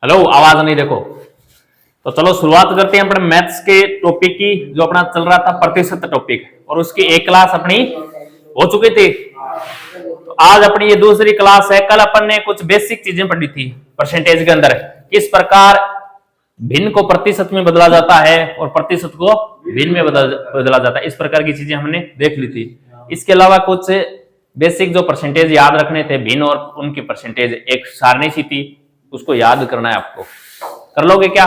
Hello, आवाज नहीं देखो। तो चलो शुरुआत करते हैं अपने मैथ्स के टॉपिक की, जो अपना चल रहा था प्रतिशत टॉपिक, और उसकी एक क्लास अपनी हो चुकी थी। तो आज अपनी ये दूसरी क्लास है। कल अपन ने कुछ बेसिक चीजें पढ़ी थी परसेंटेज के अंदर, किस प्रकार भिन्न को प्रतिशत में बदला जाता है और प्रतिशत को भिन्न में बदला जाता है, इस प्रकार की चीजें हमने देख ली थी। इसके अलावा कुछ बेसिक जो परसेंटेज याद रखने थे भिन्न और उनकी परसेंटेज, एक सारणी सी थी, उसको याद करना है आपको। कर लोगे क्या?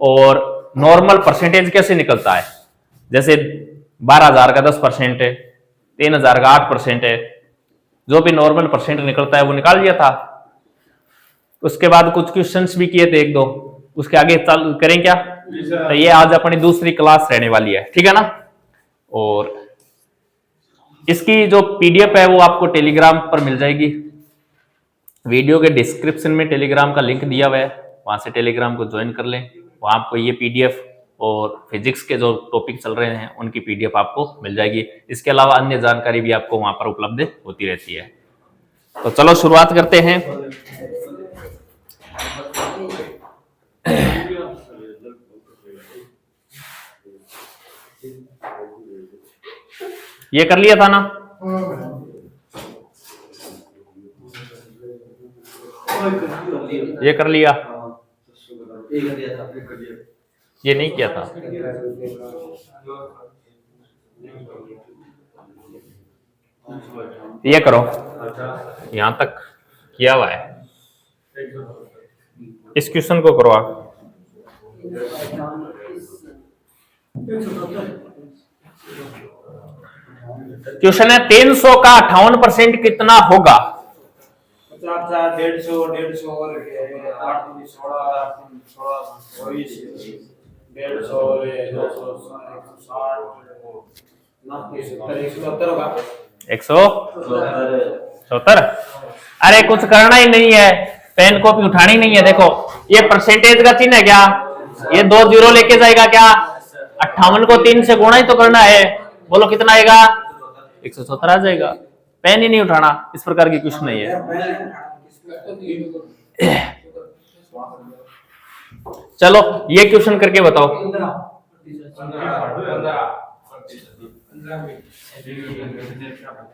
और नॉर्मल परसेंटेज कैसे निकलता है, जैसे 12,000 का 10% है, 3,000 का 8% है, जो भी नॉर्मल परसेंट निकलता है वो निकाल लिया था। उसके बाद कुछ क्वेश्चंस भी किए थे एक दो, उसके आगे चालू करें क्या? तो ये आज अपनी दूसरी क्लास रहने वाली है, ठीक है ना। और इसकी जो पीडीएफ है वो आपको टेलीग्राम पर मिल जाएगी। वीडियो के डिस्क्रिप्शन में टेलीग्राम का लिंक दिया हुआ है, वहां से टेलीग्राम को ज्वाइन कर लें। वहां आपको ये पीडीएफ और फिजिक्स के जो टॉपिक चल रहे हैं उनकी पीडीएफ आपको मिल जाएगी। इसके अलावा अन्य जानकारी भी आपको वहां पर उपलब्ध होती रहती है। तो चलो शुरुआत करते हैं। ये कर लिया था ना? ये कर लिया, ये नहीं किया था। ये करो, यहां तक किया हुआ है। इस क्वेश्चन को करो आप। क्वेश्चन है 300 का 58% कितना होगा? 50, 150, 150 और 8, 16, 22, 150 और 260, 170 होगा। 170। अरे कुछ करना ही नहीं है, पेन कॉपी उठानी नहीं है। देखो ये परसेंटेज का चिन्ह है क्या? ये 2 जीरो लेके जाएगा क्या? 58 को 3 से गुणा ही तो करना है। बोलो कितना आएगा? 170 आ जाएगा। पेन ही नहीं उठाना, इस प्रकार की क्वेश्चन नहीं है। चलो ये क्वेश्चन करके बताओ।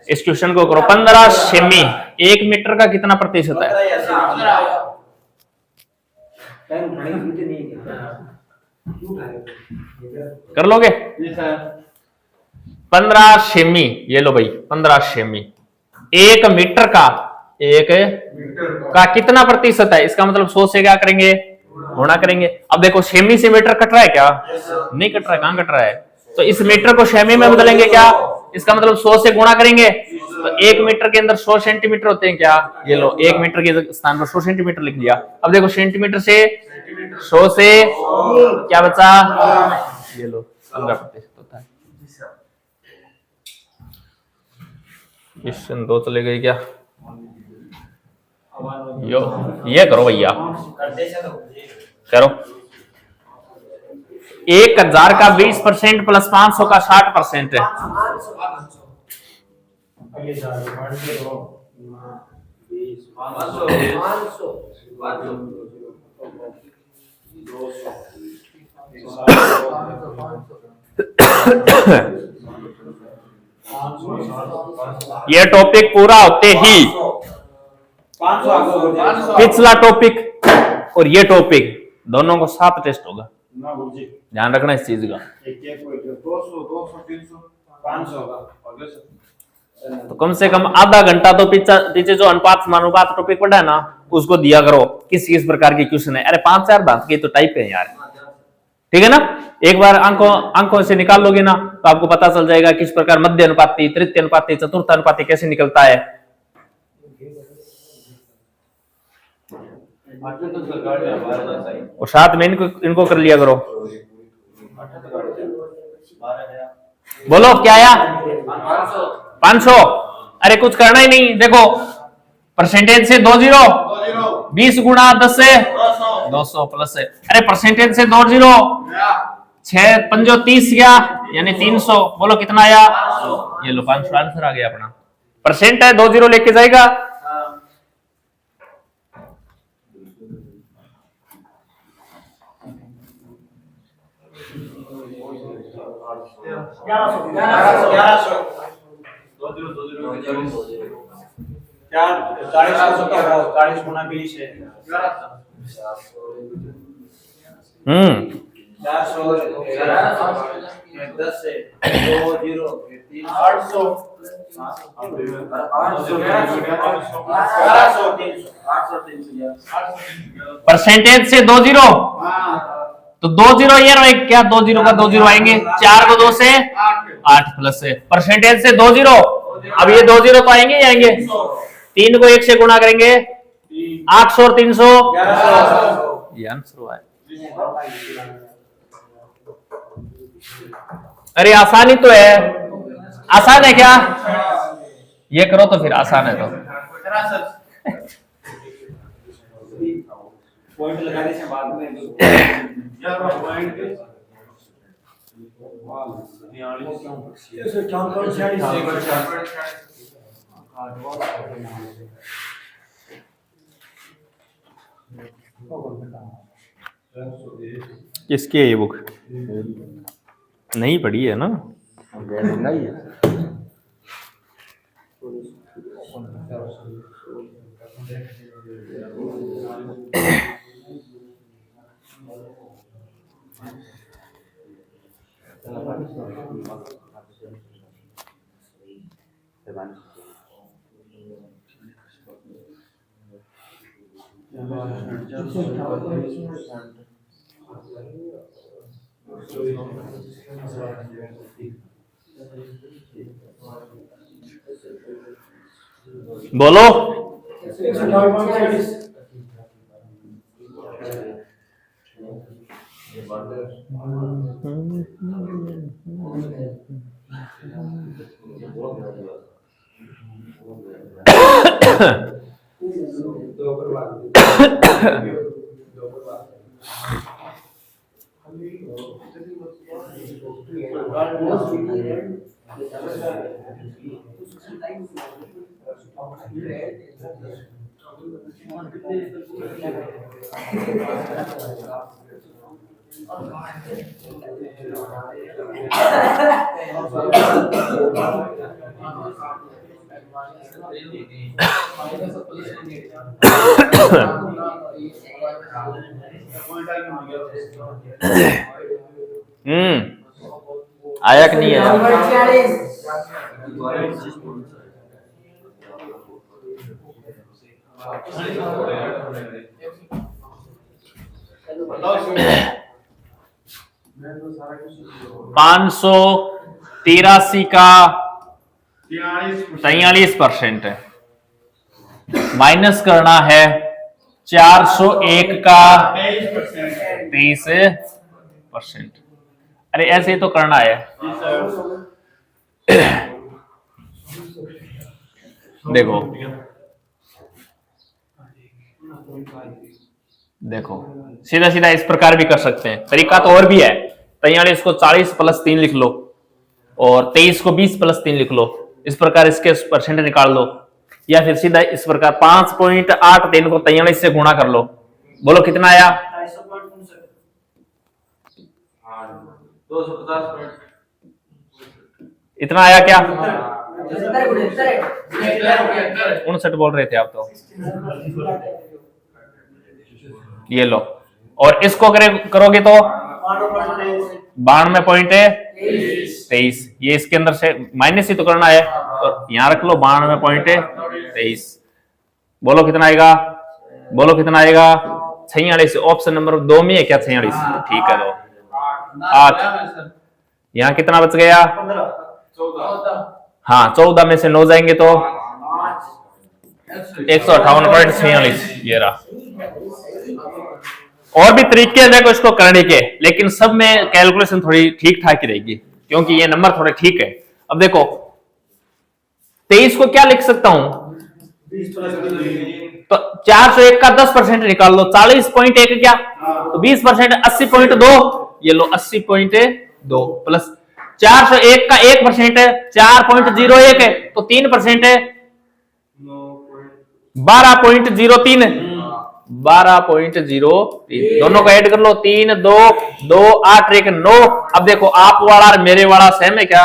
इस क्वेश्चन को करो। 15 सेमी 1 मीटर का कितना प्रतिशत है? कर लोगे? 15 सेमी, ये लो भाई 15 सेमी 1 मीटर का, 1 का कितना प्रतिशत है? इसका मतलब 100 से क्या करेंगे? गुणा करेंगे। अब देखो सेमी से मीटर कट रहा है क्या? नहीं कट रहा है। कहां कट रहा है? तो इस मीटर को सेमी में बदलेंगे क्या? इसका मतलब 100 से गुणा करेंगे। तो 1 मीटर के अंदर 100 सेंटीमीटर होते हैं क्या? ये लो 1 मीटर के स्थान पर 100 सेंटीमीटर लिख दिया। अब देखो सेंटीमीटर से 100 से क्या बचा? ये लो 15% होता है। क्वेश्चन 2 चले गए क्या? यो ये करो भैया, करो। 1000 का 20% प्लस 500 का 60% है। ये टॉपिक पूरा होते ही पिछला टॉपिक और ये टॉपिक दोनों को 7 टेस्ट होगा। ध्यान रखना इस चीज का। तो कम से कम आधा घंटा तो पीछे जो अनुपात समानुपात टॉपिक पढ़ा है ना, उसको दिया करो। किस प्रकार की क्वेश्चन है? अरे 5-4 बात की तो टाइप है यार, ठीक है ना। एक बार अंकों से निकाल लोगे ना तो आपको पता चल जाएगा किस प्रकार मध्य अनुपाती, तृतीय अनुपाती, चतुर्थ अनुपाती कैसे निकलता है। और साथ में इनको कर लिया करो। बोलो क्या आया? 500। अरे कुछ करना ही नहीं। देखो परसेंटेज से 2 जीरो, 20 गुणा 10 से 200 प्लस है। अरे परसेंटेज से 2 जीरो, 6 पंजो 30 गया, यानी 300। बोलो कितना आया? ये लो 500 आंसर आ गया अपना। परसेंट है, 2 जीरो लेके जाएगा। क्या 40 गुना 20 है 400 10 है 2 जीरो 3 800 परसेंटेज से 2 जीरो, तो 2 जीरो ये रहे क्या, 2 जीरो का 2 जीरो आएंगे, 4 को 2 से 8 प्लस से परसेंटेज से 2 जीरो। अब ये 2 जीरो तो आएंगे ही आएंगे, 3 को 1 से गुणा करेंगे 800 और 300 ये आंसर हुआ है। अरे आसानी तो है, आसान है क्या, ये करो तो फिर आसान है। तो पॉइंट लगाने से बाद में किसकी है ये बुक, नहीं पढ़ी है ना? नहीं है। बोलो। आया कि नहीं आया? पाँच सौ 83 का 43% है, माइनस करना है 401 का 23%। अरे ऐसे ही तो करना है। देखो देखो सीधा सीधा इस प्रकार भी कर सकते हैं, तरीका तो और भी है। 43 को 40 प्लस 3 लिख लो और 23 को 20 प्लस 3 लिख लो, इस प्रकार इसके परसेंट निकाल लो, या फिर सीधा इस प्रकार 5.83 को 43 से गुणा कर लो। बोलो कितना आया? 250 इतना आया क्या? 59 बोल रहे थे आप तो। ये लो, और इसको करोगे तो 92.23, ये इसके अंदर से माइनस ही तो करना है, तो यहां रख लो 92.23। बोलो कितना आएगा? बोलो कितना आएगा? 46। ऑप्शन नंबर 2 में है क्या 46? ठीक है, लो 8। यहाँ कितना बच गया? 14। हाँ, 14 में से 9 जाएंगे तो 158.46। ये रहा। और भी तरीके हैं देखो इसको करने के, लेकिन सब में कैलकुलेशन थोड़ी ठीक ठाक ही रहेगी क्योंकि ये नंबर थोड़े ठीक है। अब देखो 23 को क्या लिख सकता हूं, तो 401 का 10% निकाल लो, 40.1 क्या, तो 20% 80.2, ये लो 80.2 प्लस 401 का 1% है 4.01 है, तो 3% है 12.03 12.03 दोनों को ऐड कर लो 3 2 2 8 1 9। अब देखो आप वाला और मेरे वाला सेम है क्या?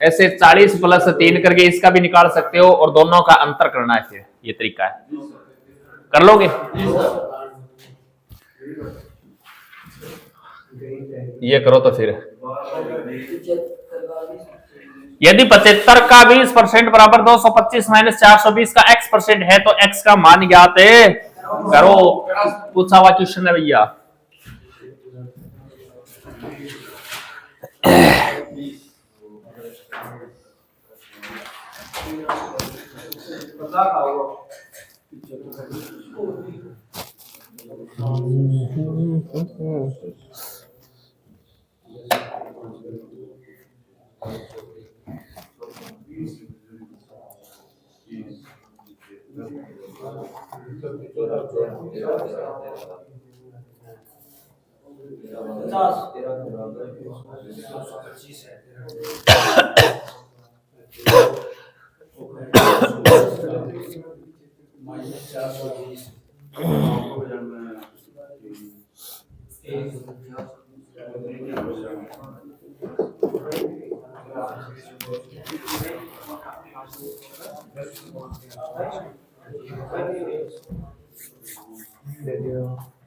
ऐसे 40 प्लस 3 करके इसका भी निकाल सकते हो और दोनों का अंतर करना है। फिर ये तरीका है, कर लोगे? ये करो तो फिर यदि 75 का 20% बराबर 225 माइनस 420 का x% है तो x का मान ज्ञात है। करो, पूछा हुआ क्वेश्चन है भैया।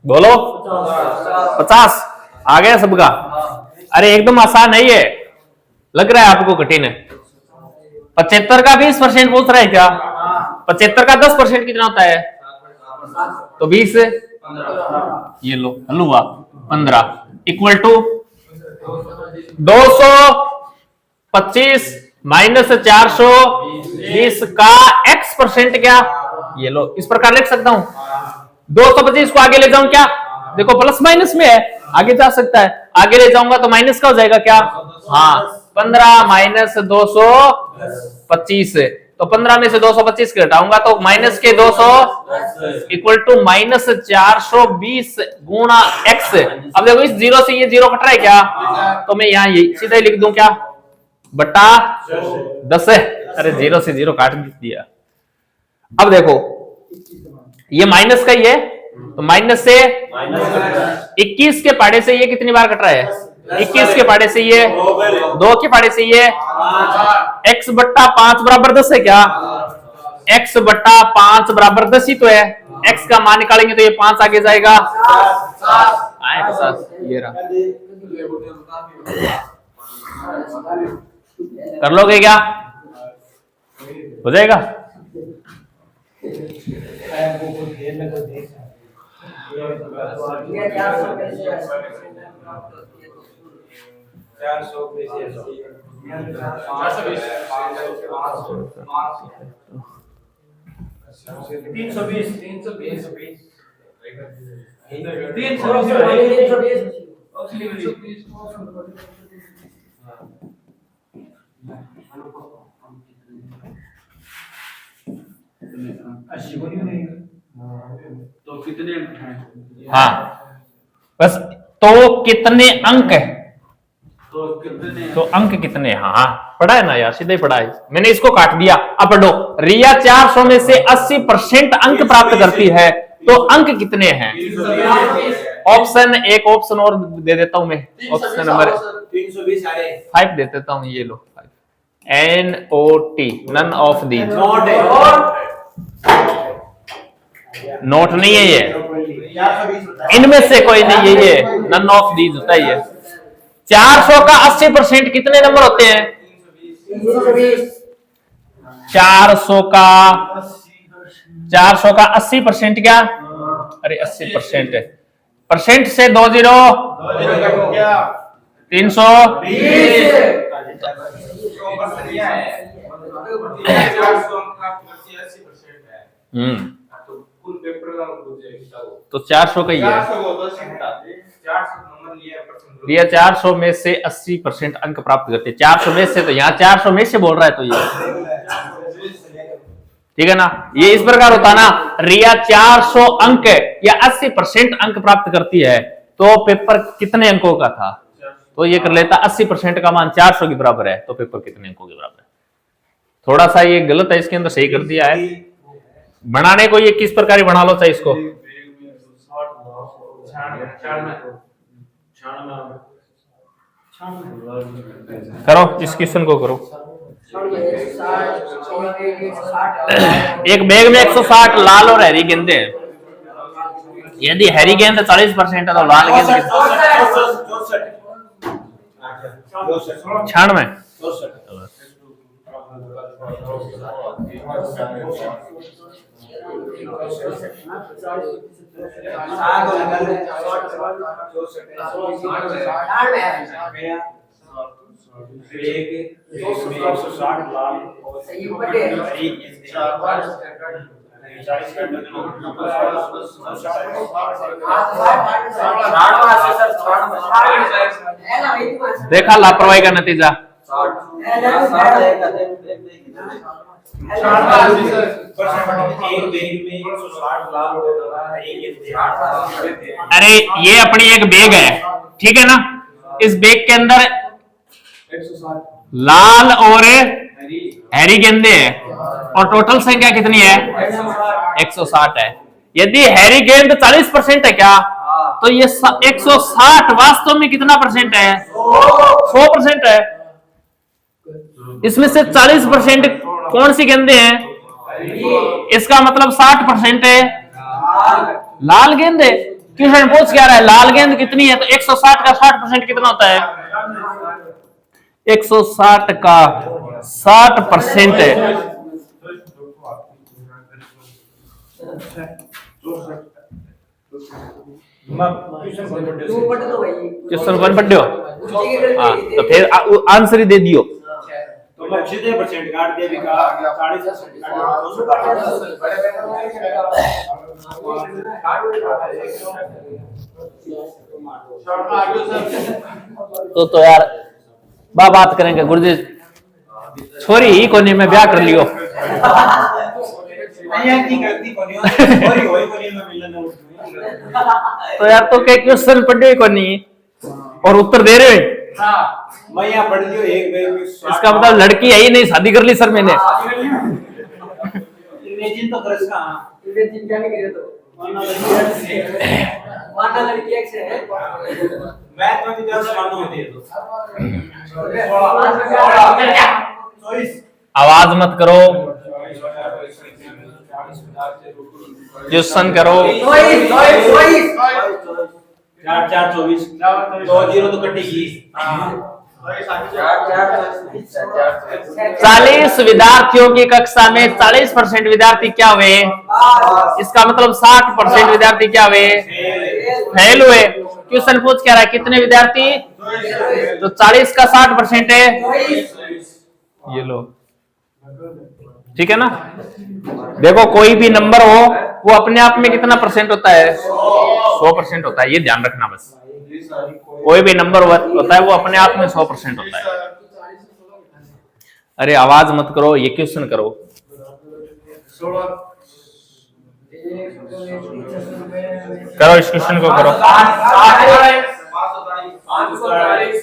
बोलो 50 आ गया सबका? अरे एकदम आसान है ये, लग रहा है आपको कठिन है? 75 का 20% पूछ रहा है क्या? 75 का 10% कितना होता है? तो 20 ये लो हलुआ 15 इक्वल टू 225 माइनस 420 का x% क्या? ये लो इस प्रकार लिख सकता हूं। 225 को आगे ले जाऊं क्या? देखो प्लस माइनस में है, आगे जा सकता है। आगे ले जाऊंगा तो माइनस का हो जाएगा क्या? हाँ 15 माइनस 225, तो 15 में से 225 घटाऊंगा तो माइनस के 200 इक्वल टू माइनस 420 गुणा x। अब देखो इस जीरो से ये जीरो कट रहा है क्या? तो मैं यहाँ सीधा ही लिख दूं क्या? बटा 10 है। अरे जीरो से जीरो काट दिया। अब देखो ये माइनस का ही है, तो माइनस से 21 के पाड़े से ये कितनी बार कट रहा है? 21 के पाड़े से ये, 2 के पाड़े से ये, x बट्टा 5 बराबर 10 है क्या? x बट्टा 5 बराबर 10 ही तो है। x का मान निकालेंगे तो ये 5 आगे जाएगा, आएगा साथ, ये रहा। कर लोगे क्या? हो जाएगा? तो कितने अंक हैं? हाँ बस, तो कितने अंक है? तो अंक कितने? हाँ पढ़ा है ना यार, सीधे पढ़ा है, मैंने इसको काट दिया। अब पढ़ो, रिया 400 में से 80% अंक प्राप्त करती है तो अंक कितने हैं? ऑप्शन एक ऑप्शन और दे देता हूं मैं, ऑप्शन नंबर 5 दे देता हूं, ये लो NOT, none of these. Note नहीं है ये, इनमें से कोई नहीं है, ये नन ऑफ दीज होता है ये। 400 का 80% कितने नंबर होते हैं? 400 का 80% क्या? अरे 80% है, परसेंट से 2 0 320। तो 400 का ही है। ये 400 में से 80% अंक प्राप्त करते हैं। 400 में से, तो यहाँ 400 में से बोल रहा है, तो ये ठीक है ना? ये इस प्रकार होता ना, रिया 400 अंक या 80% अंक प्राप्त करती है तो पेपर कितने अंकों का था? तो ये कर लेता 80% का मान 400 के बराबर है, तो पेपर कितने अंकों के बराबर है? थोड़ा सा ये गलत है, इसके अंदर सही कर दिया है। बनाने को ये किस प्रकार ही बना लो चाहे इसको। करो इस क्वेश्चन को करो। एक बैग में 160 लाल और हरी गेंदे हैं। यदि हरी गेंद 40% है तो लाल गेंद 96। देखा लापरवाही का नतीजा। अरे ये अपनी एक बैग है, ठीक है ना, इस बैग के अंदर लाल और हरी गेंदे है और टोटल संख्या कितनी है 160 है। यदि हरी गेंद 40% है क्या, तो ये 160 वास्तव में कितना परसेंट है 100% है। इसमें से 40% कौन सी गेंदे हैं, इसका मतलब 60% है लाल गेंद है। क्वेश्चन पूछ क्या रहा है, लाल गेंद कितनी है, तो 160 का 60% कितना होता है 160 का 60% है। क्वेश्चन कौन पढ़ हो, हाँ तो फिर आंसर ही दे दियो। तो सीधे परसेंट काट दिया, भी 40%। तो यार बात करेंगे गुरुजी, छोरी ही कोनी में ब्याह कर लियो। तो यार तो क्या क्वेश्चन पढ़े कोनी और उत्तर दे रहे मैं यहाँ पढ़ लियो एक बैग में, इसका मतलब लड़की है ही नहीं, शादी कर ली सर मैंने। इमेजिन तो कर इसका, इमेजिन क्या नहीं करे तो माना लड़की एक से है, मैथ में भी 10 मानो होते हैं तो आवाज मत करो, क्वेश्चन करो। 4 4 24 2 0 तो कटेगी। 40 विद्यार्थियों की कक्षा में 40% विद्यार्थी क्या हुए, इसका मतलब 60% विद्यार्थी क्या हुए फेल हुए। क्वेश्चन पूछ क्या रहा है, कितने विद्यार्थी, तो 40 का 60% है, ये लो, ठीक है ना। देखो कोई भी नंबर हो वो अपने आप में कितना परसेंट होता है 100% होता है, ये ध्यान रखना बस। कोई भी नंबर होता है वो अपने आप में 100% होता है। अरे आवाज मत करो, ये क्वेश्चन करो। करो इस क्वेश्चन को करो। 540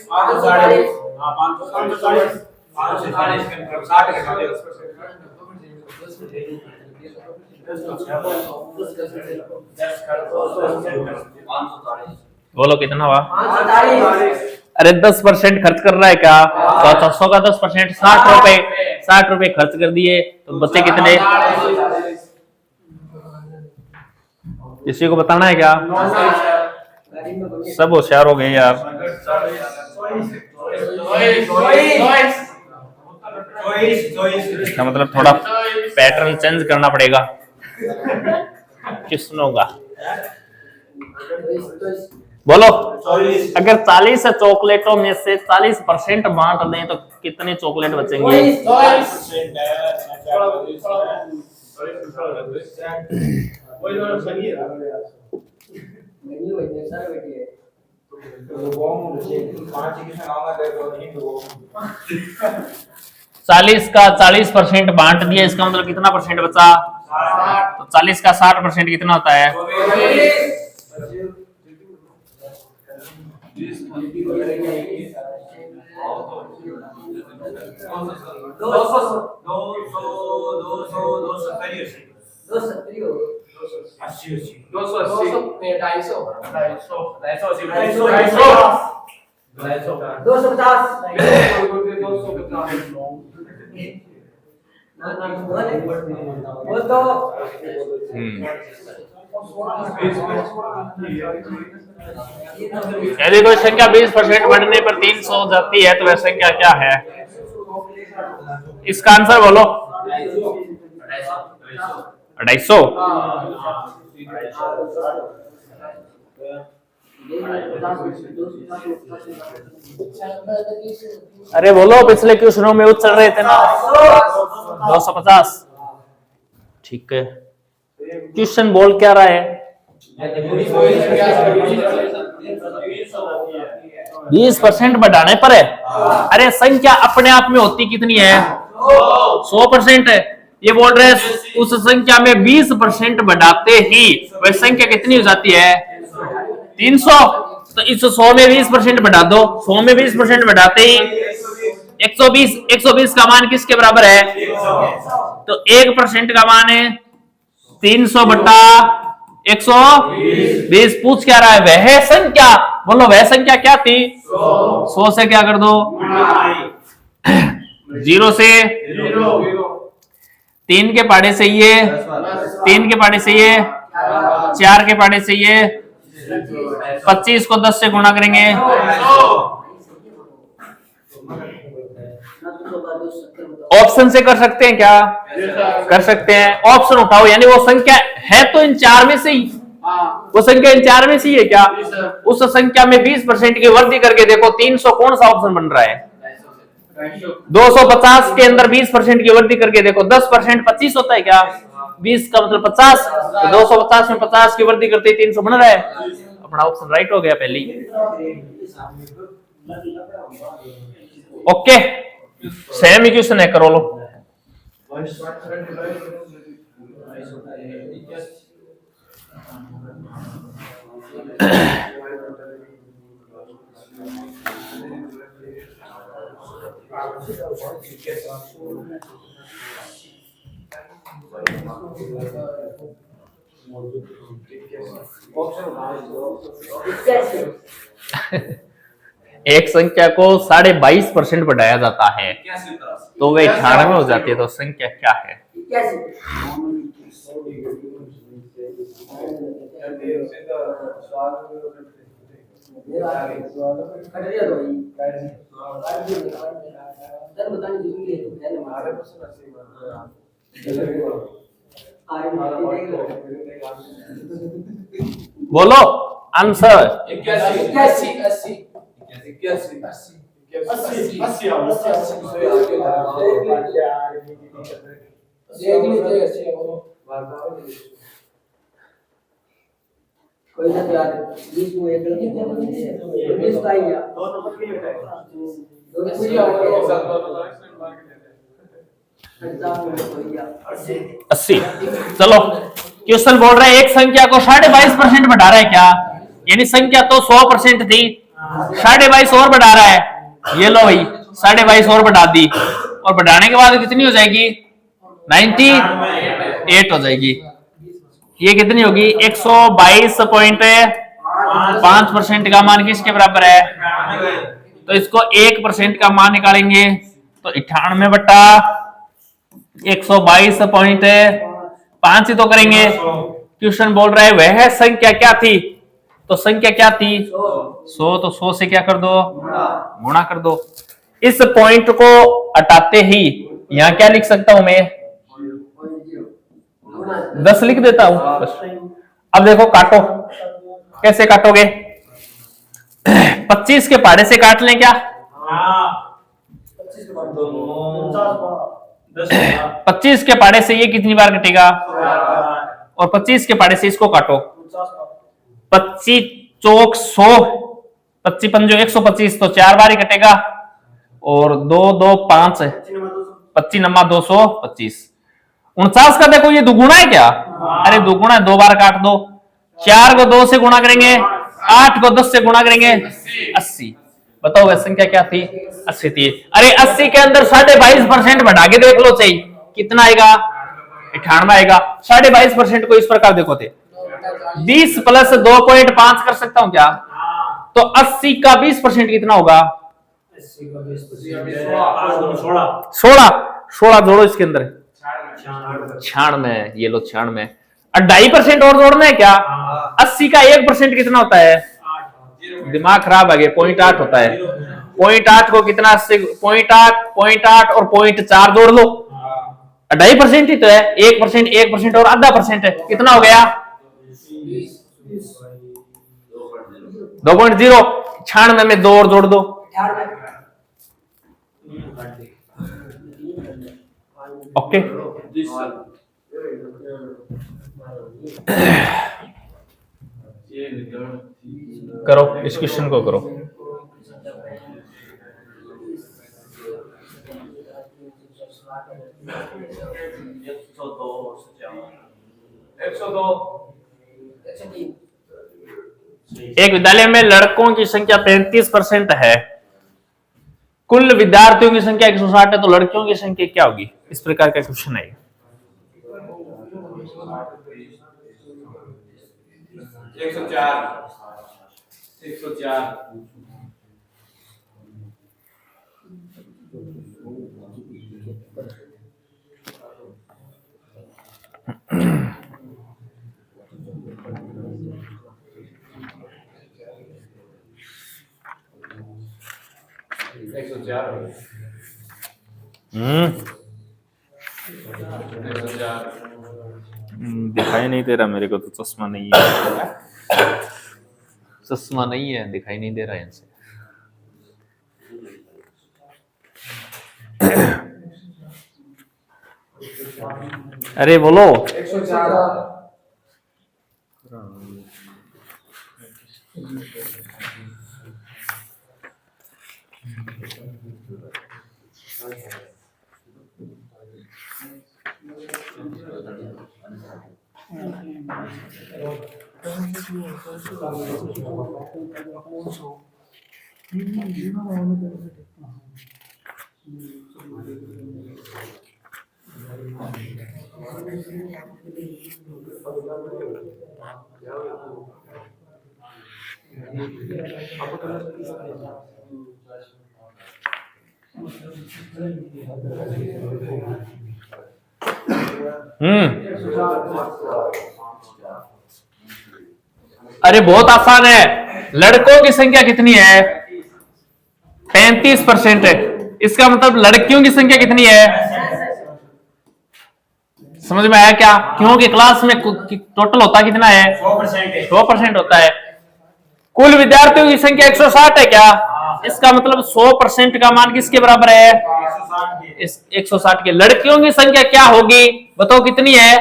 बोलो कितना हुआ। अरे 10% खर्च कर रहा है क्या, तो 100 का 10% 60 रुपए खर्च कर दिए, तो बच्चे कितने, किसी को बताना है क्या, सब होशियार हो गए यार। इसका मतलब थोड़ा पैटर्न चेंज करना पड़ेगा किस्मों का। बोलो अगर 40 चॉकलेटों में से 40% बांट दें तो कितने चॉकलेट बचेंगे। चालीस का 40% बांट दिया, इसका मतलब कितना परसेंट बचा, तो 40 का 60% कितना होता है, यदि कोई संख्या 20% बढ़ने पर 300 हो जाती है तो वह संख्या क्या है? इसका आंसर बोलो। 250। अरे बोलो, पिछले क्वेश्चनों में उत्तर रहे थे ना। 250। ठीक है, क्वेश्चन बोल क्या रहा है? 20% बढ़ाने पर है। अरे संख्या अपने आप में होती कितनी है? 100% है। ये बोल रहे हैं उस संख्या में 20% बढ़ाते ही वह संख्या कितनी हो जाती है? 300। तो इस 100 में 20% बढ़ा दो। 100 में 20% बढ़ाते ही 120। 120 का मान किसके बराबर है? तो 1% का मान है 300 बटा 120। पूछ क्या रहा है? वह संख्या, बोलो वह संख्या क्या थी? 100 से क्या कर दो? 0 से 3 के पाड़े से ये, 3 के पाड़े से ये, 4 के पाड़े से ये, 25 को 10 से गुणा करेंगे। ऑप्शन से कर सकते हैं क्या? कर सकते हैं। ऑप्शन उठाओ, यानी वो संख्या है तो इन 4 में से ही, वो संख्या इन 4 में से ही है क्या? उस संख्या में 20% की वृद्धि करके देखो 300 कौन सा ऑप्शन बन रहा है? 250 के अंदर 20% की वृद्धि करके देखो 10% 25 होता है क्या? 20 का मतलब 50। तो 250 में 50 की वृद्धि करते 300 बन रहा है। अपना ऑप्शन राइट हो गया पहले। ओके, सेम ही क्वेश्चन है, करो लो। एक संख्या को 22.5% बढ़ाया जाता है तो वे 98 हो जाती है, तो संख्या क्या है? बोलो आंसर। 81। कोई ना यार 20 को एक गलती कर दी है, 20 का ही है। दोनों को क्लियर है। दोनों को क्या होगा? 80। चलो, क्वेश्चन बोल रहा है एक संख्या को 22.5% बढ़ा रहा है क्या? यानी संख्या तो 100% थी, 22.5 और बढ़ा रहा है। ये लो भाई, 22.5 और बढ़ा दी, और बढ़ाने के बाद कितनी हो जाएगी? 98 हो जाएगी। ये कितनी होगी? 122.5% का मान किसके बराबर है? तो इसको 1% का मान निकालेंगे तो 98 बटा 122.5 ही तो करेंगे। क्वेश्चन बोल रहा है वह संख्या क्या थी? तो संख्या क्या थी? 100। तो 100 से क्या कर दो? गुणा कर दो। इस पॉइंट को हटाते ही यहां क्या लिख सकता हूं मैं? 10 लिख देता हूं बस। अब देखो काटो, कैसे काटोगे? 25 के पहाड़े से काट लें क्या? 25 के पहाड़े से ये कितनी बार कटेगा? और 25 के पहाड़े से इसको काटो। 25 चौक 100, 25 पंजो 125, तो 4 बार ही कटेगा। और 2 2 5, 25 नमा 225। 49 का देखो ये दुगुना है क्या? अरे दुगुना है, 2 बार काट दो। 4 को 2 से गुणा करेंगे, 8 को 10 से गुणा करेंगे 80। बताओ वह संख्या क्या थी? 80 थी। अरे 80 के अंदर 22.5% बढ़ा के देख लो चाहिए कितना आएगा? 98 आएगा। 22.5% को इस प्रकार देखो थे 20 प्लस 2.5 कर सकता हूं क्या? तो 80 का 20% कितना होगा? 16 जोड़ो इसके अंदर 96। ये लो 96। 2.5% और जोड़ना है क्या? 80 का 1% कितना होता है? दिमाग खराब आ गया, 0.8 होता है। 0.8 को कितना? 0.8 और 0.4 जोड़ लो, 2.5% ही तो है। 1% और आधा परसेंट है, कितना हो गया? 2.0। 96 में 2 और जोड़ दो, 98 ओके। करो इस क्वेश्चन को करो। एक विद्यालय में लड़कों की संख्या 35% है, कुल विद्यार्थियों की संख्या 160 है, तो लड़कियों की संख्या क्या होगी? इस प्रकार का क्वेश्चन है। 104 दिखाई नहीं दे रहा मेरे को, तो चश्मा नहीं है। चश्मा नहीं है, दिखाई नहीं दे रहा है इनसे। अरे बोलो। 104 अरे बहुत आसान है। लड़कों की संख्या कितनी है? 35% है। इसका मतलब लड़कियों की संख्या कितनी है? समझ में आया क्या? क्योंकि क्लास में टोटल होता कितना है? 100% होता है। कुल विद्यार्थियों की संख्या 160 है क्या? इसका मतलब 100% का मान किसके बराबर है? 160 के। लड़कियों की संख्या क्या होगी बताओ कितनी है?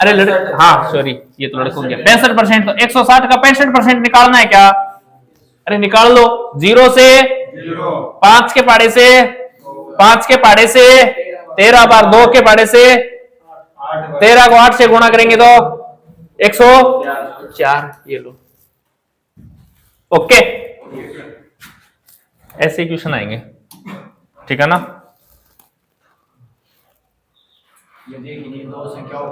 अरे हाँ सॉरी, ये तो लड़कों की 65%। तो 160 का 65% निकालना है क्या? अरे निकाल लो। 0 से 5 के पाड़े से 5 के पाड़े से 13 बार 2 के पाड़े से 13 को 8 से गुणा करेंगे तो 104। ये लो, ओके। ऐसे क्वेश्चन आएंगे, ठीक है ना? यदि किन्हीं दो संख्याओं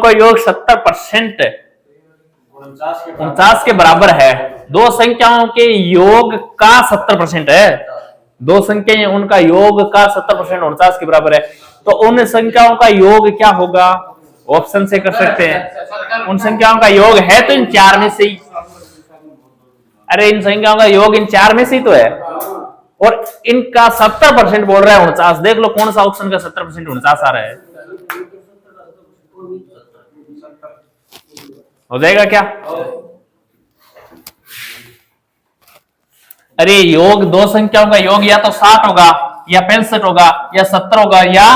का योग 70% 49 के बराबर है। दो संख्याओं के योग का 70% है। दो संख्याएं उनका योग का 70% 49 के बराबर है। तो उन संख्याओं का योग क्या होगा? ऑप्शन से कर सकते हैं। उन संख्याओं का योग है तो इन चार में से ही। अरे इन संख्याओं का योग इन चार में से ही तो है, और इनका 70% बोल रहा है 49। देख लो कौन सा ऑप्शन का 70% 49 आ रहा है। हो जाएगा क्या? अरे योग दो संख्याओं का योग या तो 60 होगा या 65 होगा या 70 होगा या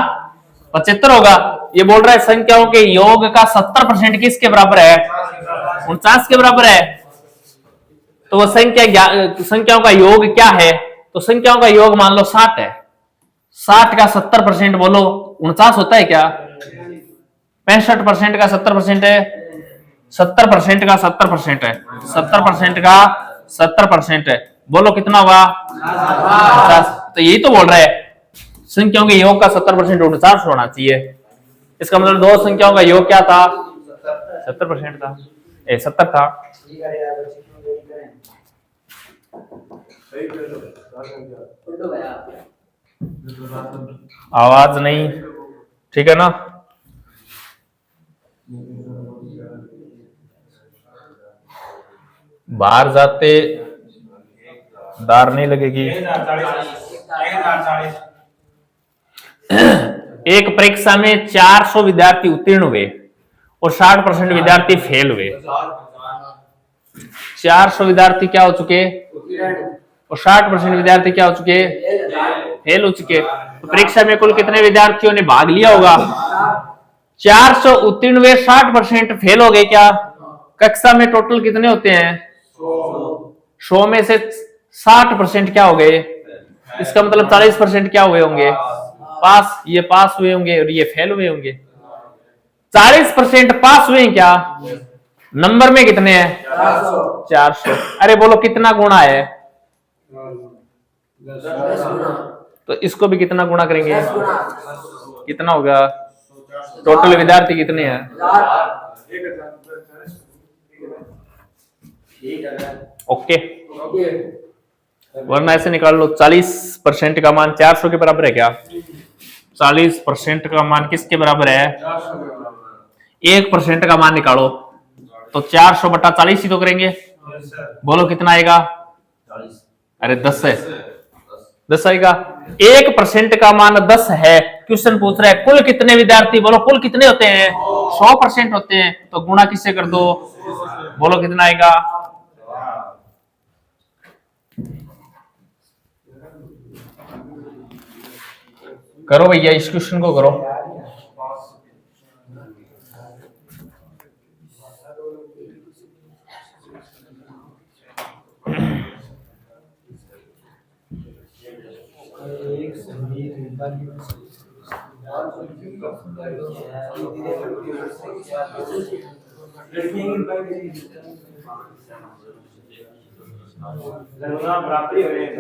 75 होगा। ये बोल रहा है संख्याओं के योग का 70% किसके बराबर है? 49 के बराबर है। तो वो संख्याओं का योग क्या है? तो संख्याओं का योग मान लो 60 है। 60 का 70% बोलो 49 होता है क्या? 65% का 70% है 70% का 70% है, 70% का 70% है, बोलो कितना हुआ 50। तो यही तो बोल रहा है संख्याओं के योग का 70% 49 होना चाहिए। इसका मतलब दो संख्याओं का योग क्या था 70% था, 70 था। आवाज नहीं, ठीक है ना। बाहर जाते दार नहीं लगेगी। एक परीक्षा में 400 विद्यार्थी उत्तीर्ण हुए और 60% विद्यार्थी फेल हुए। 400 विद्यार्थी क्या हो चुके और 60% विद्यार्थी क्या हो चुके फेल हो चुके। तो परीक्षा में कुल कितने विद्यार्थियों ने भाग लिया होगा 400 उत्तीर्ण हुए 60% फेल हो गए। क्या कक्षा में टोटल कितने होते हैं 100 में से 60% क्या हो गए, इसका मतलब 40% क्या हुए होंगे पास। ये पास हुए होंगे और ये फेल हुए होंगे। 40% पास हुए क्या, नंबर में कितने हैं 400। अरे बोलो कितना गुणा है, तो इसको भी कितना गुणा करेंगे, कितना होगा, टोटल विद्यार्थी कितने हैं। ओके, वरना ऐसे निकाल लो 40% का मान 400 के बराबर है क्या, 40% का मान किसके बराबर है 1% का मान निकालो तो 400 बटा 40 ही तो करेंगे। बोलो कितना आएगा, अरे 10 है, 10 आएगा। 1% का मान 10 है। क्वेश्चन पूछ रहा है कुल कितने विद्यार्थी, बोलो कुल कितने होते हैं 100% होते हैं, तो गुणा किससे कर दो, बोलो कितना आएगा। करो भैया इस क्वेश्चन को करो। बराबरी हो रही है।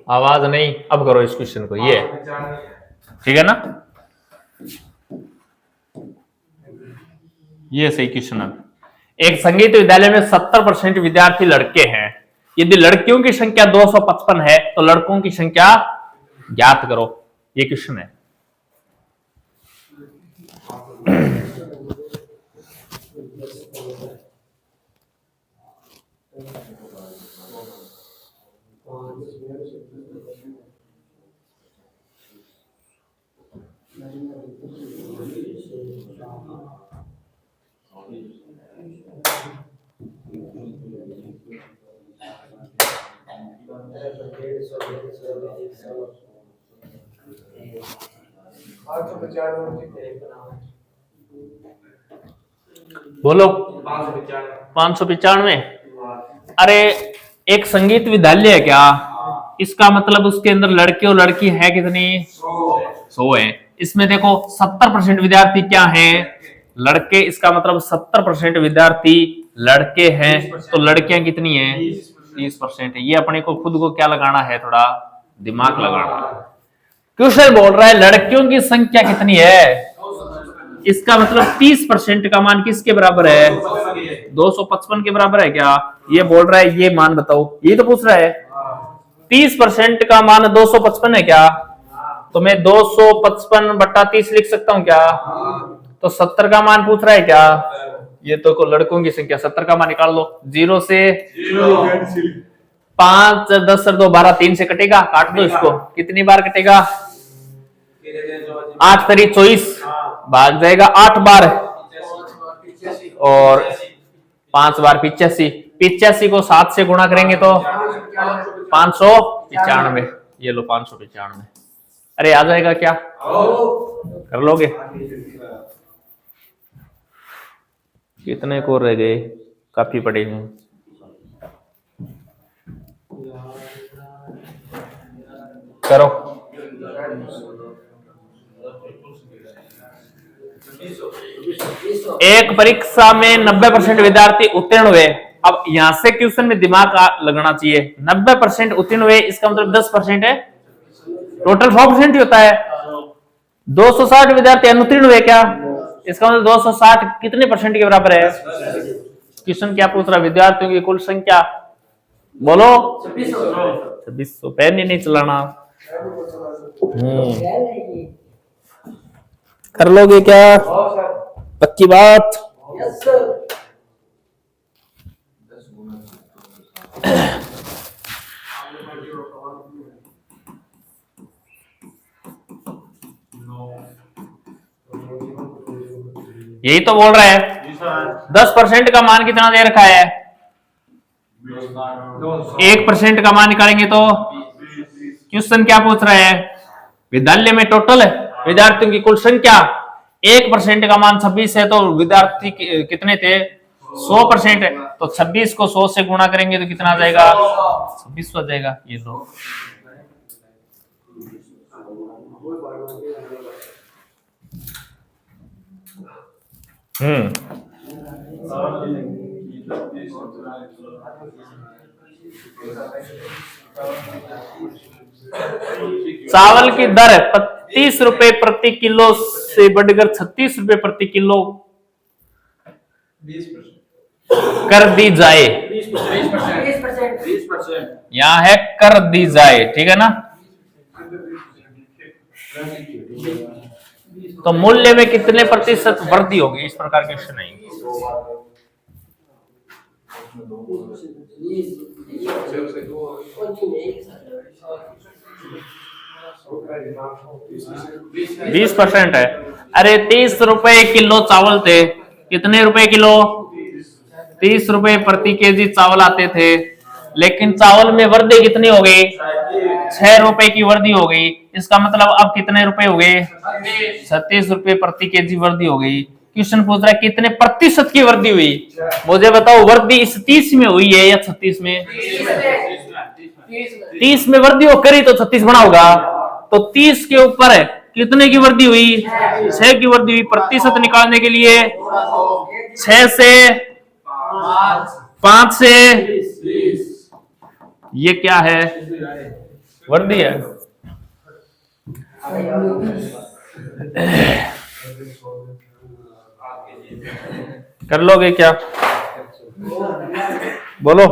आवाज नहीं, अब करो इस क्वेश्चन को, ये ठीक है ना, ये सही क्वेश्चन है। एक संगीत विद्यालय में 70% विद्यार्थी लड़के हैं, यदि लड़कियों की संख्या 255 है तो लड़कों की संख्या ज्ञात करो, ये क्वेश्चन है। बोलो 595। अरे एक संगीत विद्यालय है क्या, इसका मतलब उसके अंदर लड़के और लड़की है कितनी 100 है। इसमें देखो 70% विद्यार्थी क्या हैं लड़के, इसका मतलब 70% विद्यार्थी लड़के हैं, तो लड़कियां कितनी हैं 30% है। ये अपने को खुद को क्या लगाना है, थोड़ा दिमाग लगाना। क्वेश्चन बोल रहा है लड़कियों की संख्या कितनी है, इसका मतलब 30% का मान किसके बराबर है 255 के बराबर है क्या, ये बोल रहा है, ये मान बताओ, ये तो पूछ रहा है। 30% का मान 255 है क्या, तो मैं 255 बटा 30 लिख सकता हूं क्या, तो 70 का मान पूछ रहा है क्या? ये तो को लड़कों की संख्या, 70 का मान निकाल लो। 0 से 5 10 2 12 3 से कटेगा, काट दो इसको। कितनी बार कटेगा? 8 तरी 24, भाग जाएगा 8 बार और 5 बार 85। 85 को 7 से गुणा करेंगे तो 595। ये लो 595। अरे आ जाएगा क्या? कर लोगे? कितने को रह गए? काफी पड़े हैं। करो। एक परीक्षा में 90% विद्यार्थी उत्तीर्ण हुए। अब यहां से क्वेश्चन में दिमाग लगना चाहिए। 90% उत्तीर्ण हुए, इसका मतलब 10% है, टोटल 100% ही होता है। 260 विद्यार्थी अनुत्तीर्ण हुए क्या? इसका मतलब 260 कितने परसेंट के बराबर है? क्वेश्चन क्या पूछ रहा है? विद्यार्थियों की कुल संख्या बोलो। 2600। पेन ही नहीं चलाना। कर लोगे क्या? पक्की बात? Yes sir. यही तो बोल रहा है। 10% का मान कितना दे रखा है? 1% का मान निकालेंगे तो क्वेश्चन क्या पूछ रहा है? विद्यालय में टोटल विद्यार्थियों की कुल संख्या 1% का मान 26 है, तो विद्यार्थी कितने थे? 100% है। तो 26 को 100 से गुणा करेंगे तो कितना आ जाएगा? 26 हो जाएगा। ये लो। चावल की दर 35 रुपए प्रति किलो से बढ़कर 36 रुपए प्रति किलो कर दी जाए। 20%। यहाँ है कर दी जाए, ठीक है ना? तो मूल्य में कितने प्रतिशत वृद्धि होगी? इस प्रकार के क्वेश्चन है। 20% है। अरे 30 रुपए किलो चावल थे, कितने रुपए किलो? 30 रुपए प्रति केजी चावल आते थे, लेकिन चावल में वृद्धि कितनी हो गई? 6 रुपए की वृद्धि हो गई। इसका मतलब अब कितने रुपए हो गए? 36 रुपए प्रति केजी वृद्धि हो गई। क्वेश्चन पूछ रहा है कितने प्रतिशत की वृद्धि हुई? मुझे बताओ, वृद्धि इस 30 में हुई है या 36 में? 30 में वृद्धि हो करी तो 36 बना होगा। तो 30 के ऊपर कितने की वृद्धि हुई? 6 की वृद्धि हुई। प्रतिशत निकालने के लिए 6 से 5 से ये क्या है? वृद्धि है। कर लोगे क्या? बोलो।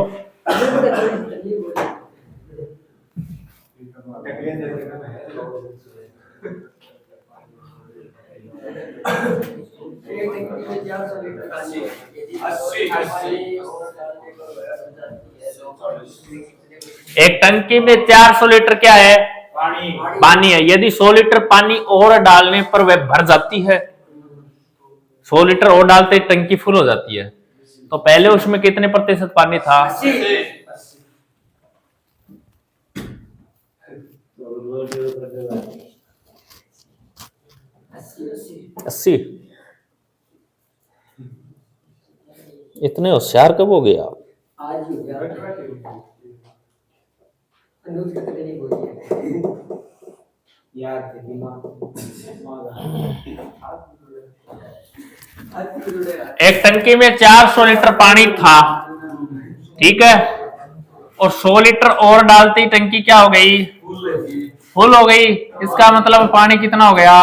एक टंकी में 400 लीटर क्या है? पानी है। यदि 100 लीटर पानी और डालने पर वह भर जाती है, 100 लीटर और डालते टंकी फुल हो जाती है, तो पहले उसमें कितने प्रतिशत पानी था? 80। इतने होशियार कब हो गया? आज ही हो गया। अनुज कितने नहीं बोली है यार के दिमाग। एक टंकी में 400 लीटर पानी था, ठीक है, और 100 लीटर और डालते ही टंकी क्या हो गई? फुल हो गई। इसका मतलब पानी कितना हो गया?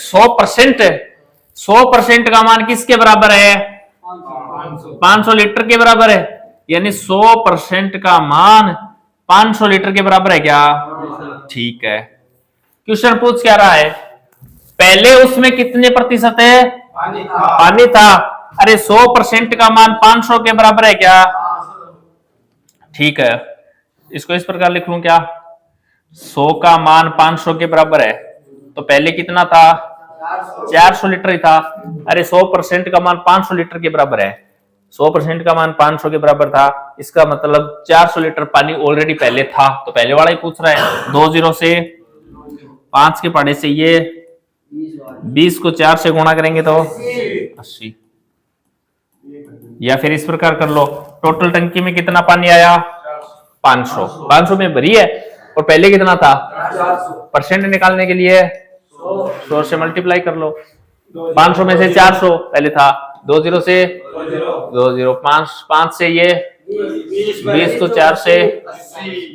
100%। 100% का मान किसके बराबर है? 500 लीटर के बराबर है। यानी 100% का मान 500 लीटर के बराबर है क्या? ठीक है। क्वेश्चन पूछ क्या रहा है? पहले उसमें कितने प्रतिशत है? पानी था। पानी था। अरे 100% का मान 500 के बराबर है क्या? ठीक है, इसको इस प्रकार लिख लूं क्या? 100 का मान 500 के बराबर है, तो पहले कितना था? 400 लीटर ही था। अरे 100% का मान 500 लीटर के बराबर है, 100% का मान 500 के बराबर था, इसका मतलब 400 लीटर पानी ऑलरेडी पहले था, तो पहले वाला ही पूछ रहा है। 2 0 से 5 के पढ़े से ये 20 को 4 से गुणा करेंगे तो 80। या फिर इस प्रकार कर लो, टोटल टंकी में कितना पानी आया? 500। 500 में भरी है और पहले कितना था? परसेंट निकालने के लिए 100 से मल्टीप्लाई कर लो। 500 में से 400 पहले था, 2 0 से 2 0, 5 से ये 20 को 4 से,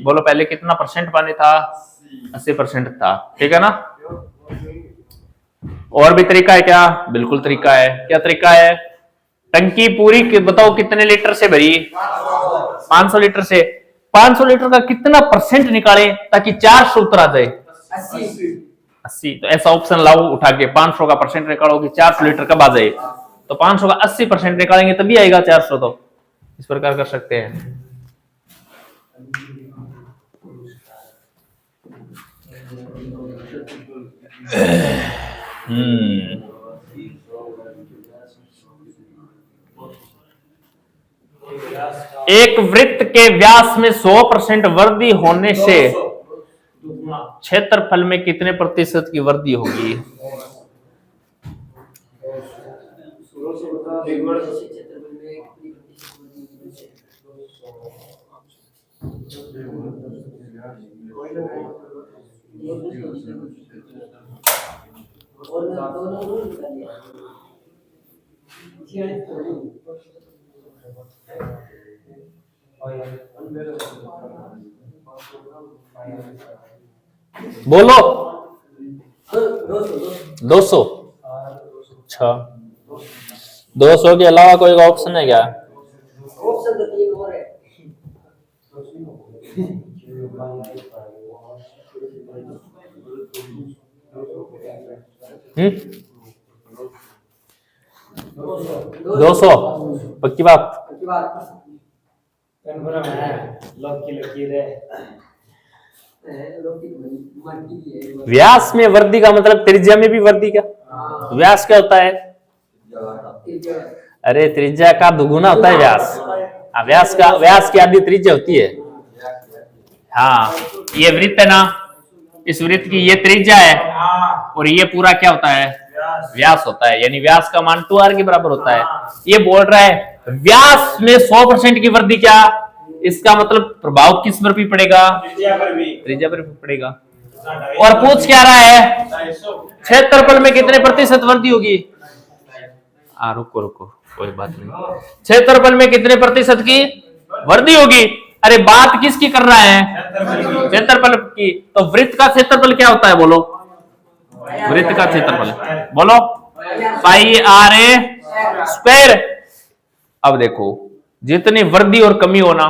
बोलो पहले कितना परसेंट पानी था? 80% था। ठीक है ना? और भी तरीका है क्या? बिल्कुल तरीका है। क्या तरीका है? टंकी पूरी बताओ कितने लीटर से भरी? 500 लीटर से। 500 लीटर का कितना परसेंट निकालें ताकि 400 उत्तर आ जाए? 80। तो ऐसा ऑप्शन लाओ उठा के, 500 का परसेंट निकालो कि 400 लीटर कब आ जाए, तो 500 का 80% निकालेंगे तभी आएगा 400। तो इस प्रकार कर सकते हैं। एक वृत्त के व्यास में 100% वृद्धि होने से क्षेत्रफल में कितने प्रतिशत की वृद्धि होगी? बोलो 200। अच्छा, 200 के अलावा कोई ऑप्शन है क्या? ऑप्शन तो 3 और है। हम्म, 200 पक्की बात? कन्फर्म है, लॉक की लकीर है। व्यास में वृद्धि का मतलब त्रिज्या में भी वृद्धि क्या? व्यास क्या होता है? अरे त्रिज्या का दुगुना होता है व्यास। व्यास की आधी त्रिज्या होती है। हाँ, ये वृत्त है ना, इस वृत्त की ये त्रिज्या है और ये पूरा क्या होता है? व्यास होता है, यानी व्यास का मान 2r के बराबर होता है। ये बोल रहा है व्यास में 100% की वृद्धि क्या? इसका मतलब प्रभाव किस पर भी पड़ेगा? त्रिज्या पर भी पड़ेगा। और पूछ क्या रहा है? क्षेत्रफल में कितने प्रतिशत वृद्धि होगी? रुको कोई बात नहीं। क्षेत्रफल में कितने प्रतिशत की वृद्धि होगी? अरे बात किसकी कर रहा है? क्षेत्रफल की। तो वृत्त का क्षेत्रफल क्या होता है? बोलो वृत्त का क्षेत्रफल बोलो पाई आर ए स्क्वायर। अब देखो जितनी वृद्धि और कमी होना,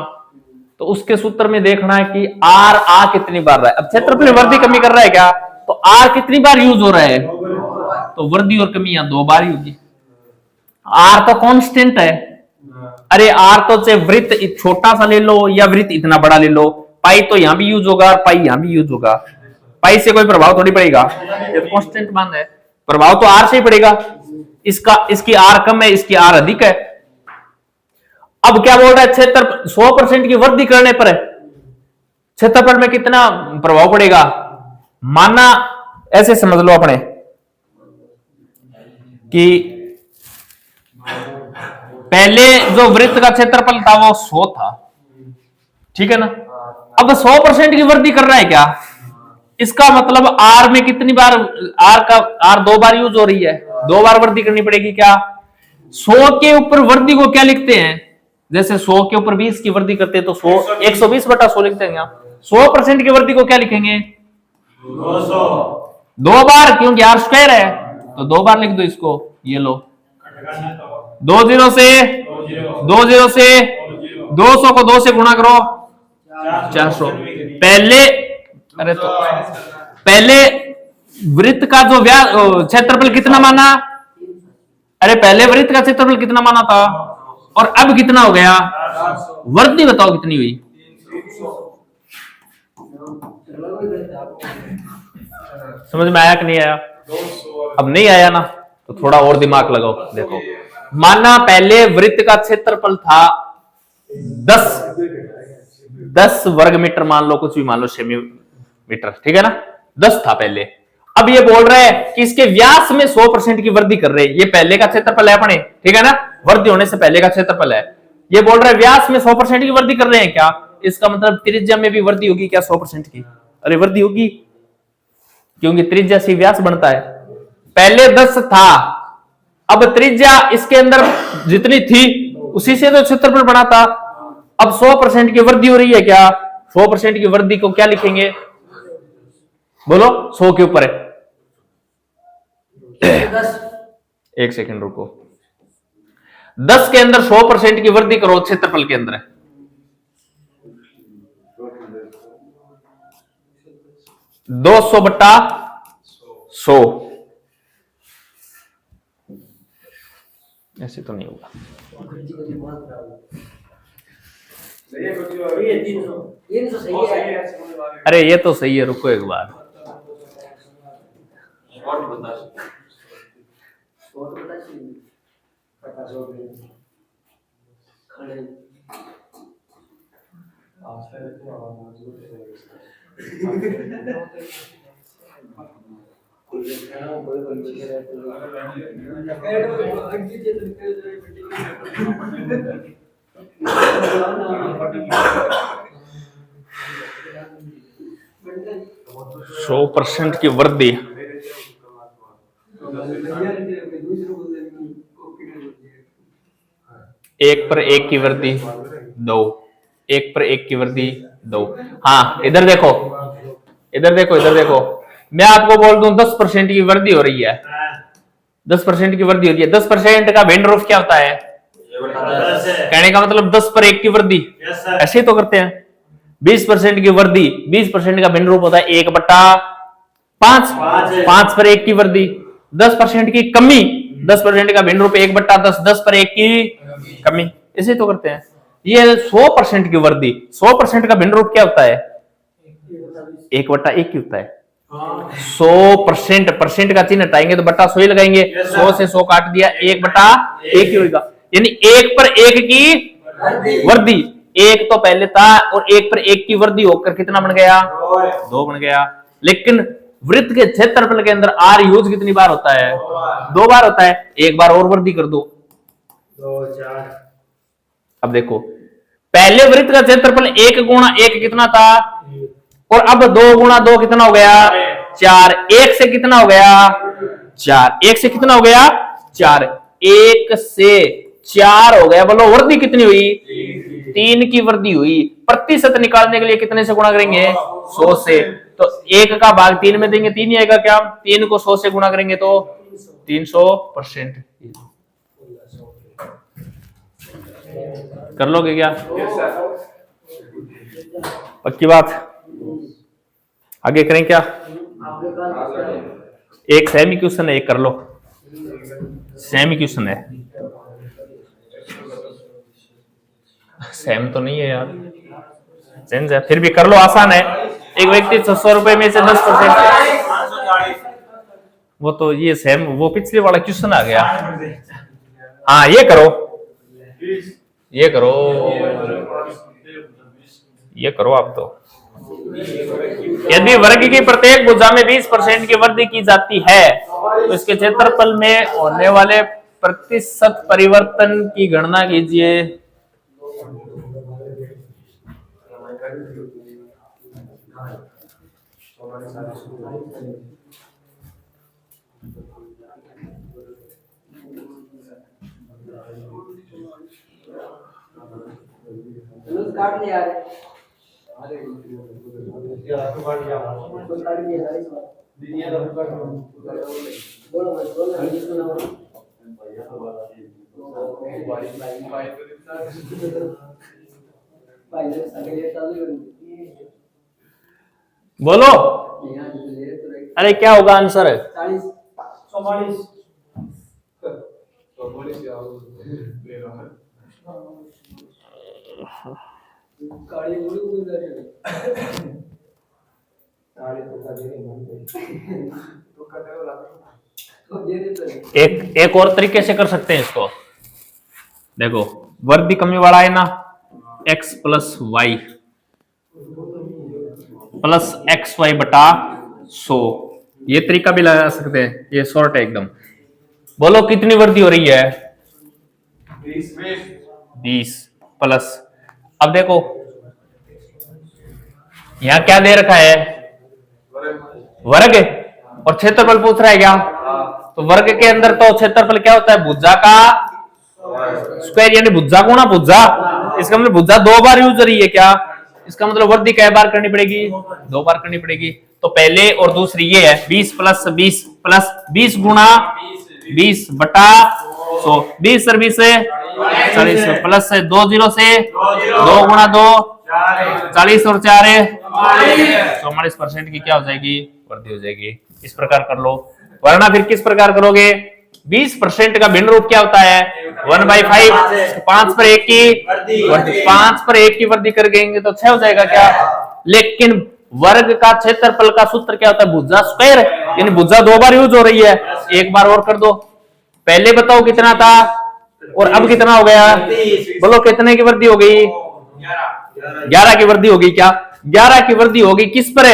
तो उसके सूत्र में देखना है कि आर आ कितनी बार रहा है। अब क्षेत्रफल में वृद्धि कमी कर रहा है क्या, तो आर कितनी बार यूज हो रहा है, तो वृद्धि और कमी यहां 2 बार ही होगी। आर तो कांस्टेंट है। अरे आर तो चाहे वृत्त छोटा सा ले लो या वृत्त इतना बड़ा ले लो, पाई तो यहां भी यूज होगा, पाई यहां भी यूज होगा। पाई से कोई प्रभाव थोड़ी पड़ेगा, ये तो कांस्टेंट मान है। प्रभाव तो आर से ही पड़ेगा। इसकी आर कम है, इसकी आर अधिक है। अब क्या बोल रहा है? क्षेत्र 100% की वृद्धि करने पर क्षेत्रफल में कितना प्रभाव पड़ेगा? माना ऐसे समझ लो अपने कि पहले जो वृत्त का क्षेत्रफल था वो 100 था, ठीक है ना। अब 100% की वृद्धि कर रहा है क्या, इसका मतलब आर में कितनी बार आर 2 बार यूज हो रही है, 2 बार वृद्धि करनी पड़ेगी क्या। 100 के ऊपर वृद्धि को क्या लिखते हैं? जैसे 100 के ऊपर 20 की वृद्धि करते हैं तो 120/100 लिखते हैं। 100% की वृद्धि को क्या लिखेंगे? 2 बार, क्योंकि आर स्क्वायर है तो 2 बार लिख दो इसको। ये लो 2 0 से 200 को 2 से गुणा करो 400। पहले वृत्त का जो क्षेत्रफल कितना माना? अरे पहले वृत्त का क्षेत्रफल कितना माना था और अब कितना हो गया? वर्दी बताओ कितनी हुई? समझ में आया कि नहीं आया? अब नहीं आया ना तो थोड़ा और दिमाग लगाओ। देखो माना पहले वृत्त का क्षेत्रफल था 10 वर्ग मीटर, मान लो कुछ भी मान लो, सेमी-मीटर, ठीक है ना, 10 था पहले। अब ये बोल रहे हैं कि इसके व्यास में 100% की वृद्धि कर रहे हैं। ये पहले का क्षेत्रफल है अपने, ठीक है ना, वृद्धि होने से पहले का क्षेत्रफल है। ये बोल रहे हैं व्यास में 100% की वृद्धि कर रहे हैं क्या? इसका मतलब त्रिज्या में भी वृद्धि होगी क्या 100% की? अरे वृद्धि होगी, क्योंकि त्रिज्या से व्यास बनता है। पहले 10 था, अब त्रिज्या इसके अंदर जितनी थी उसी से तो क्षेत्रफल बना था। अब 100% की वृद्धि हो रही है क्या? 100% की वृद्धि को क्या लिखेंगे? बोलो 100 के ऊपर है। 1 सेकंड रुको। 10 के अंदर 100% की वृद्धि करो क्षेत्रफल के अंदर, 200 बट्टा 100। ऐसे तो नहीं होगा। अरे ये तो सही है, रुको एक बार। सौ % की वृद्धि, एक पर एक की वृद्धि 2, 1 पर 1 की वृद्धि 2। हाँ इधर देखो, इधर देखो, इधर देखो, मैं आपको बोल दूं 10% की वृद्धि हो रही है, 10% की वृद्धि हो रही है। 10% का भिन्न रूप क्या होता है? कहने का मतलब 10 पर 1 की वृद्धि, ऐसे ही तो करते हैं। 20% की वृद्धि, 20% का भिन्न रूप होता है 1/5, 5 पर 1 की वृद्धि। 10% की कमी, 10% का भिन्न रूप 1/10, 10 पर 1 की कमी, ऐसे तो करते हैं। ये 100% की वृद्धि, 100% का भिन्न रूप क्या होता है? 1/1 की होता है। 100% का चिन्ह हटाएंगे तो बट्टा 100 ही लगाएंगे। 100 से 100 काट दिया, 1/1 ही होगा। यानी 1 पर 1 की वृद्धि, 1 तो पहले था और 1 पर 1 की वृद्धि होकर कितना बन गया? 2 बन गया। लेकिन वृत्त के क्षेत्रफल के अंदर आर यूज कितनी बार होता है? 2 बार होता है। एक बार और वृद्धि कर दो, 2 4। अब देखो पहले वृत्त का क्षेत्रफल 1 गुणा 1 कितना था, और अब 2 गुणा 2 कितना हो गया? 4। 1 से कितना हो गया? 4। 1 से कितना हो गया? 4। 1 से 4 हो गया। बोलो वृद्धि कितनी हुई? 3 की वृद्धि हुई। प्रतिशत निकालने के लिए कितने से गुणा करेंगे? 100 से। तो 1 का भाग 3 में देंगे, 3 ही आएगा क्या? 3 को 100 से गुणा करेंगे तो 300%। कर लोगे क्या? पक्की बात? आगे करें क्या? एक सेमी क्वेश्चन है, एक कर लो। सेमी क्वेश्चन है, सेम तो नहीं है यार, चेंज है, फिर भी कर लो, आसान है। एक व्यक्ति 600 रुपए में से 10%, वो तो ये सेम, वो पिछले वाला क्वेश्चन आ गया। हाँ ये करो, ये करो, ये करो आप तो। यदि वर्ग की प्रत्येक भुजा में 20% की वृद्धि की जाती है तो इसके क्षेत्रफल में होने वाले प्रतिशत परिवर्तन की गणना कीजिए। काट लिया यार, बोलो बस, बोलो बोलो अरे क्या होगा आंसर? 40 44 काली मुड़ी को गुजर काली तो का दे तो कटे वाला तो दे देते एक और तरीके से कर सकते हैं इसको। देखो वर्दी कमी वाला है ना, x plus y plus x y बटा 100, ये तरीका भी लगा सकते हैं, ये शॉर्ट है एकदम। बोलो कितनी वृद्धि हो रही है? 20 प्लस, अब देखो यहां क्या दे रखा है? वर्ग, और क्षेत्रफल पूछ रहा है क्या? तो वर्ग के अंदर तो क्षेत्रफल क्या होता है? भुजा का स्क्वायर, यानी भुजा गुणा भुजा। इसका मतलब भुजा 2 बार यूज हो रही है क्या? इसका मतलब वृद्धि कै बार करनी पड़ेगी? 2 बार करनी पड़ेगी। तो पहले और दूसरी ये है 20 प्लस 20 गुणा 20 बटा 100, 20 से 20 से 40 प्लस से 2 0 से 2 गुणा 2 40 और 4 44% की क्या हो जाएगी? वृद्धि हो जाएगी। इस प्रकार कर लो, वरना फिर किस प्रकार करोगे? 20% का भिन्न रूप क्या होता है? 1/5, 5 पर 1 की वृद्धि, 5 पर 1 की वृद्धि कर देंगे तो 6 हो जाएगा क्या? लेकिन वर्ग का क्षेत्रफल का सूत्र क्या होता है? भुजा स्क्वायर, यानी भुजा 2 बार यूज हो रही है। एक बार और कर दो, पहले बताओ कितना था और अब कितना हो गया? बोलो कितने की वृद्धि हो गई? 11 की वृद्धि होगी क्या? 11 की वृद्धि होगी किस पर?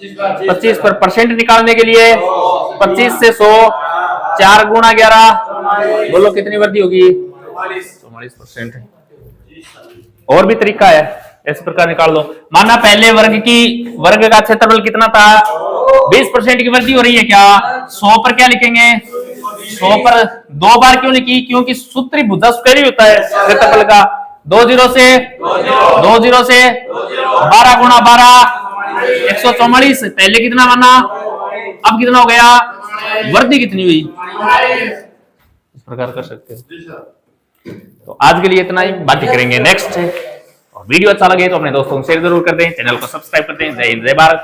25 पर। परसेंट निकालने के लिए 25 से 100, 4 गुणा 11, बोलो कितनी वृद्धि होगी? 44%। और भी तरीका है, इस प्रकार निकाल लो। माना पहले वर्ग का क्षेत्रफल कितना था? 20% की वृद्धि हो रही है क्या? 100 पर क्या लिखेंगे? 100 पर 2 बार क्यों लिखी? क्योंकि सूत्र भुजा स्क्वायर ही होता है क्षेत्रफल का। 2 0 से 12 गुणा 12 144। पहले कितना बना, अब कितना हो गया? वृद्धि कितनी हुई? इस प्रकार कर सकते हो। तो आज के लिए इतना ही, बाकी करेंगे नेक्स्ट। और वीडियो अच्छा लगे तो अपने दोस्तों को शेयर जरूर कर दें, चैनल को सब्सक्राइब कर दें। जय हिंद, जय भारत।